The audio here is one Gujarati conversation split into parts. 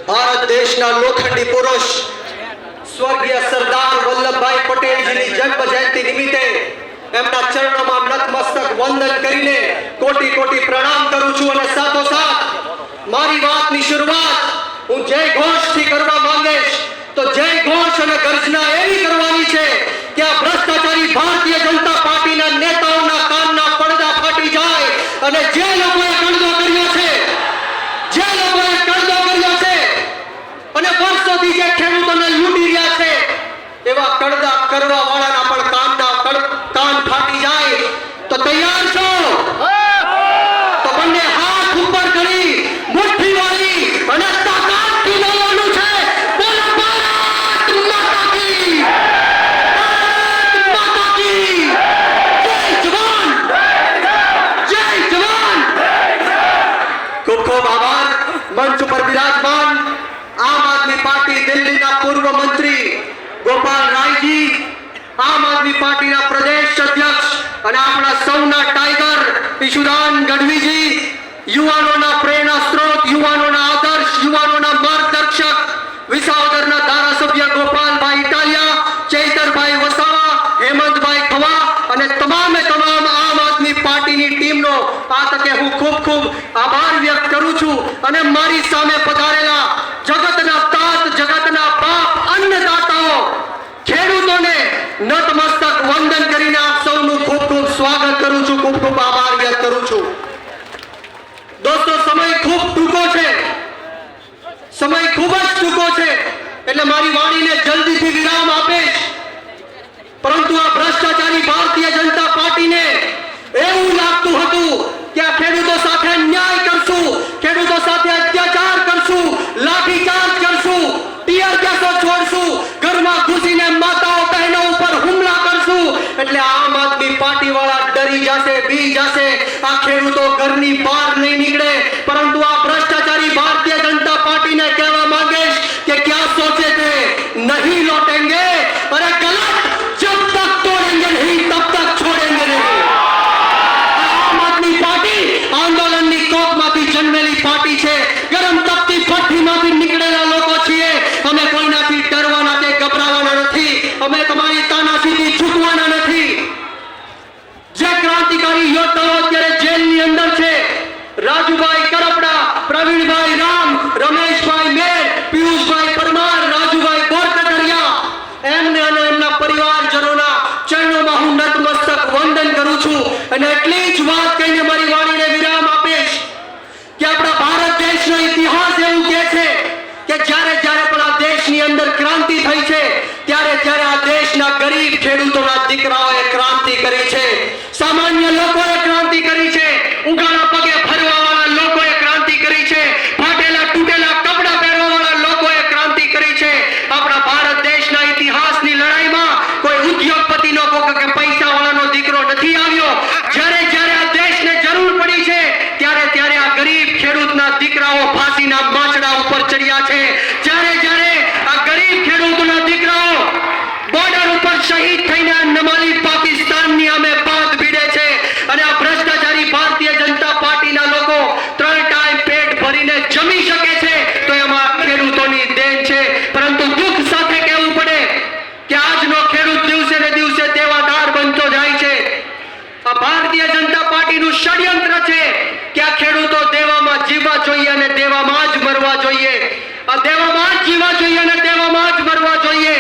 ભારત દેશના લોખંડી પુરુષ સ્વર્ગીય સરદાર વલ્લભભાઈ પટેલજીની જન્મ જયંતિ નિમિત્તે એમના ચરણોમાં નતમસ્તક વંદન કરીને કોટી કોટી પ્રણામ કરું છું અને સાથોસાથ મારી વાતની શરૂઆત હું જય ઘોષથી કરવા માંગીશ તો જય ઘોષ અને ગર્જના એવી કરવાની છે કે આ ભ્રષ્ટાચારી ભારતીય જનતા પાર્ટીના નેતાઓના કાનના પડદા ફાટી જાય અને જે લોકોએ કડદો કર્યો છે અને વર્ષોથી જે ખેડૂતોને લૂંટી રહ્યા છે એવા કડદા કરવા વાળાના પણ કાન ફાટી જાય તો તૈયાર છો તો બંને હાથ ઉપર કરી મુઠ્ઠી વાળી અને તાકાતથી લડવાનું છે. બોલો ભારત માતા કી જય જવાન જય જવાન. ખૂબ ખૂબ આભાર. મંચ ઉપર વિરાજમાન આમ આદમી પાર્ટી દિલ્હીના પૂર્વ મંત્રી ગોપાલ રાયજી, આમ આદમી પાર્ટીના પ્રદેશ અધ્યક્ષ અને આપણા સૌના ટાઈગર ઈશુદાન ગઢવીજી, યુવાનોના પ્રેરણા સ્ત્રોત, યુવાનોના આદર્શ, યુવાનોના માર્ગદર્શક વિસાવદરના ધારાસભ્ય ગોપાલભાઈ ઇટાલિયા, ચૈતરભાઈ વસાવા, હેમંતભાઈ ખવા અને તમામે તમામ આમ આદમી પાર્ટીની ટીમનો આ તકે હું ખૂબ ખૂબ આભાર વ્યક્ત કરું છું. અને મારી સામે પધારેલા જગતના તાત, જગતના બાપ, અન્નદાતાઓ, ખેડૂતોને નતમસ્તક વંદન કરીને આપ સૌનું ખૂબ ખૂબ સ્વાગત કરું છું, ખૂબ ખૂબ આભાર વ્યક્ત કરું છું. દોસ્તો, સમય ખૂબ ટૂંકો છે, સમય ખૂબ જ ટૂંકો છે એટલે મારી વાણીને જલ્દીથી વિરામ આપીશ. પરંતુ આ ભ્રષ્ટાચારી ભારતીય જનતા પાર્ટીને એવું લાગતું હતું કે આ ખેડૂતો સાથે ન્યાય કરશું, ખેડૂતો સાથે અત્યાચાર કરશું, લાઠીચાર્જ કરશું, ટીયર ગેસો છોડશું, ઘરમાં ઘૂસીને માતાઓ બહેનો ઉપર હુમલા કરશું એટલે આમ આદમી પાર્ટી વાળા ડરી જશે, બી જશે, આ ખેડૂતો ઘરની બહાર નહીં નીકળે. પરંતુ આ ભ્રષ્ટાચારી ભારતીય જનતા પાર્ટીને કહેવા માંગીશ કે ક્યાં સોચે थे नहीं लौटेंगे, अरे गलत, जब तक तोड़ेंगे नहीं तब तक छोड़ेंगे नहीं. આમ આદમી પાર્ટી આંદોલનની કોકમાંથી જન્મેલી પાર્ટી છે, ગરમ તપતી ભઠ્ઠીમાંથી નીકળેલા લોકો છીએ. અમે કોઈનાથી ડરવાના કે ગભરાવાના નથી, અમે તમારી તાનાશાહીથી ઝૂકવાના નથી. જે ક્રાંતિકારી યોદ્ધાઓ અત્યારે જેલની અંદર છે, રાજુભાઈ કરપડા, પ્રવીણભાઈ રામ, રમેશભાઈ મેર, પિયુષભાઈ પરમાર, રાજુભાઈ બોરકટરિયા, એમને અને એમના પરિવારજનોના ચરણોમાં હું નતમસ્તક વંદન કરું છું. અને એટલી જ વાત કહીને મારી વાણીને વિરામ આપીશ કે આપણા ભારત દેશનો ઇતિહાસ એવું કહે છે કે જ્યારે જ્યારે પણ આ દેશની અંદર ક્રાંતિ થઈ છે ત્યારે આ દેશના ગરીબ ખેડૂતોના દીકરાઓએ ક્રાંતિ કરી છે, સામાન્ય લોકોએ ક્રાંતિ કરી છે, ઉગાડા પગે ફરવા વાળા લોકોએ ક્રાંતિ કરી છે, ફાટેલા તૂટેલા કપડા પહેરવા વાળા લોકોએ ક્રાંતિ કરી છે. આપણા ભારત દેશના ઇતિહાસની લડાઈમાં કોઈ ઉદ્યોગપતિનો કે પૈસા વાળાનો દીકરો નથી આવ્યો. જ્યારે જ્યારે આ દેશને જરૂર પડી છે ત્યારે આ ગરીબ ખેડૂતના દીકરાઓ ફાંસીના માંચડા ઉપર ચડ્યા છે. જ્યારે આ ગરીબ ખેડૂતના દીકરાઓ બોર્ડર ઉપર શહીદ થઈને નમાલી પાકિસ્તાનની અમે બાદ ભીડે છે. અને આ ભ્રષ્ટાચારી ભારતીય જનતા પાર્ટીના લોકો 3 ટાઈમ પેટ ભરીને જમી શકે છે તો એમાં ખેડૂતોની દેન છે. પરંતુ દુઃખ સાથે કહેવું પડે કે આજનો ખેડૂત દિવસે ને દિવસે દેવાદાર બનતો જાય છે. આ ભારતીય જનતા પાર્ટીનું ષડયંત્ર છે કે આ ખેડૂતો દેવામાં જીવવા જોઈએ અને દેવામાં જ મરવા જોઈએ. આ દેવામાં જ જીવવા જોઈએ અને દેવામાં જ મરવા જોઈએ.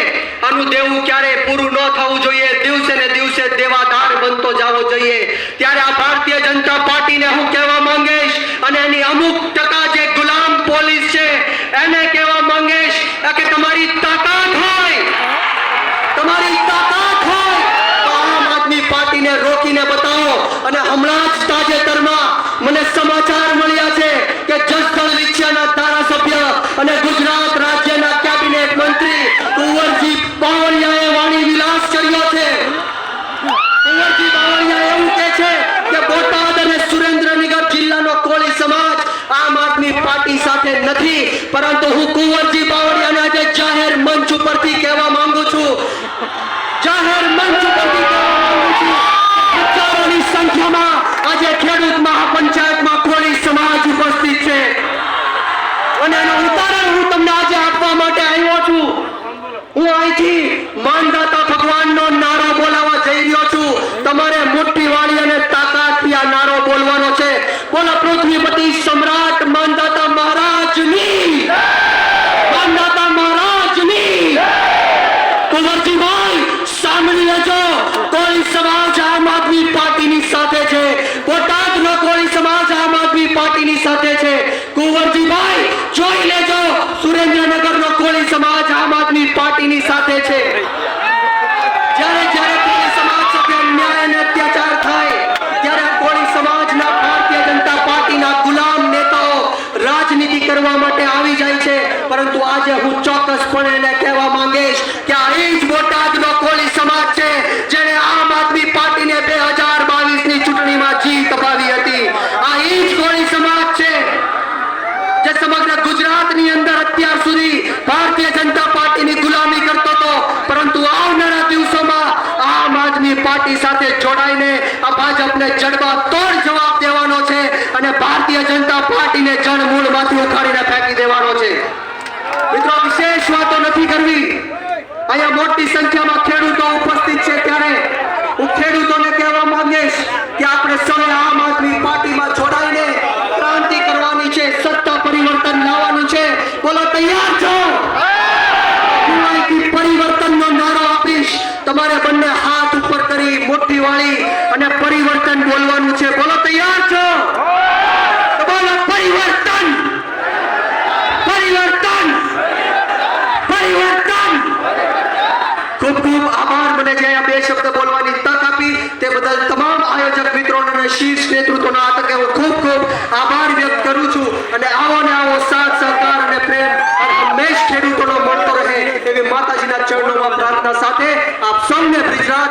આનું દેવું ક્યારે પૂરું ન થવું જોઈએ, દિવસે ને દિવસે દેવાદાર બનતો જવો જોઈએ. ત્યારે આ ભારતીય જનતા પાર્ટીને હું કહેવા માંગીશ અને એની અમુક ટકા જે ગુલામ પોલીસ છે એને કહેવા માંગીશ કે તમારી તાકાત હોય તો આમ આદમી પાર્ટીને રોકીને બતાવો. અને હમણાં જ તાજેતરમાં મને સમાચાર મળ્યા છે કે જસદણ વિછિયાના ધારાસભ્ય અને ગુજરાત રાજ્યના કેબિનેટ મંત્રી કુંવરજી બાવળિયાએ વાણી વિલાસ કર્યો છે. કુંવરજી બાવળિયા એવું કહે છે કે બોટાદ અને સુરેન્દ્રનગર જિલ્લાનો કોળી સમાજ આમ આદમી પાર્ટી સાથે નથી. પરંતુ હું કુંવરજી બાવળિયાને આજે જાહેર મંચ ઉપરથી કહેવા માંગુ છું, હજારોની સંખ્યામાં આજે ખેડૂત મહાપંચાયતમાં કોળી સમાજ ઉપસ્થિત છે. અને એનું ઉદાહરણ હું તમને હું અહીંથી માનદાતા ભગવાનનો નારો બોલાવવા જઈ રહ્યો છું. તમારે મુઠ્ઠી વાળી અને તાકાતથી આ નારો બોલવાનો છે. બોલો પૃથ્વીપતિ સમ્રાટ માનદાતા મહારાજની, માનદાતા મહારાજની. કુંવરજીભાઈ સાંભળી લેજો, કોળી સમાજ આમ આદમી પાર્ટીની સાથે છે. બોટાદનો કોળી સમાજ આમ આદમી પાર્ટીની સાથે છે. કુંવરજીભાઈ જોઈ લેજો, સુરેન્દ્રનગરનો કોળી સમાજ આમ આદમી પાર્ટીની સાથે છે. જ્યારે જ્યારે કોળી સમાજ સાથે અન્યાય અને અત્યાચાર થાય ત્યારે કોળી સમાજના ભારતીય જનતા પાર્ટીના ગુલામ નેતાઓ રાજનીતિ કરવા માટે આવી જાય છે. પરંતુ આજે હું ચોક્કસપણે એને કહેવા માંગીશ કે આ એ જ બોટાદનો કોળી સમાજ છે જેણે આમ આદમી પાર્ટીને 2022ની ચૂંટણીમાં જીત અપાવી હતી. આ એ જ કોળી સમાજ છે જે સમગ્ર ગુજરાતની અંદર અત્યાર સુધી ભારતીય જનતા પાર્ટીની ગુલામી કરતો હતો. પરંતુ આવનારા દિવસોમાં આમ આદમી પાર્ટી સાથે જોડાઈને આ ભાજપને જડબાતોડ જવાબ દેવાનો છે અને ભારતીય જનતા પાર્ટીને જળમૂળમાંથી ઉખાડીને ફેંકી દેવાનો છે. મિત્રો, વિશેષ વાતો નથી કરવી. અહીંયા મોટી સંખ્યામાં ખેડૂતો ઉપસ્થિત છે ત્યારે હું ખેડૂતોને કહેવા માંગીશ કે આપણે સૌએ આમ આદમી પાર્ટીમાં જોડાઈને ક્રાંતિ કરવાની છે, સત્તા પરિવર્તન લાવવાનું છે. બોલો તૈયાર છો? હું અહીંથી પરિવર્તનનો નારો આપીશ. તમારે બંને હાથ ઉપર કરી મુઠ્ઠી વાળી અને પરિવર્તન બોલવાનું છે. બોલો તૈયાર છો? તો બોલો પરિવર્તન, પરિવર્તન, પરિવર્તન. ખૂબ ખૂબ આભાર મને જે આ બે શબ્દ બોલવાની તક આપી તે બદલ તમામ આયોજક મિત્રોનો અને શીર્ષ નેતૃત્વનો આ તકે હું ખૂબ ખૂબ આભાર વ્યક્ત કરું છું. અને આવો ને આવો સાથ સહકાર અને પ્રેમ અને હંમેશ ખેડૂતોનો મળતો રહે એવી માતાજીના ચરણોમાં પ્રાર્થના સાથે આપ સૌને બ્રિજરાજ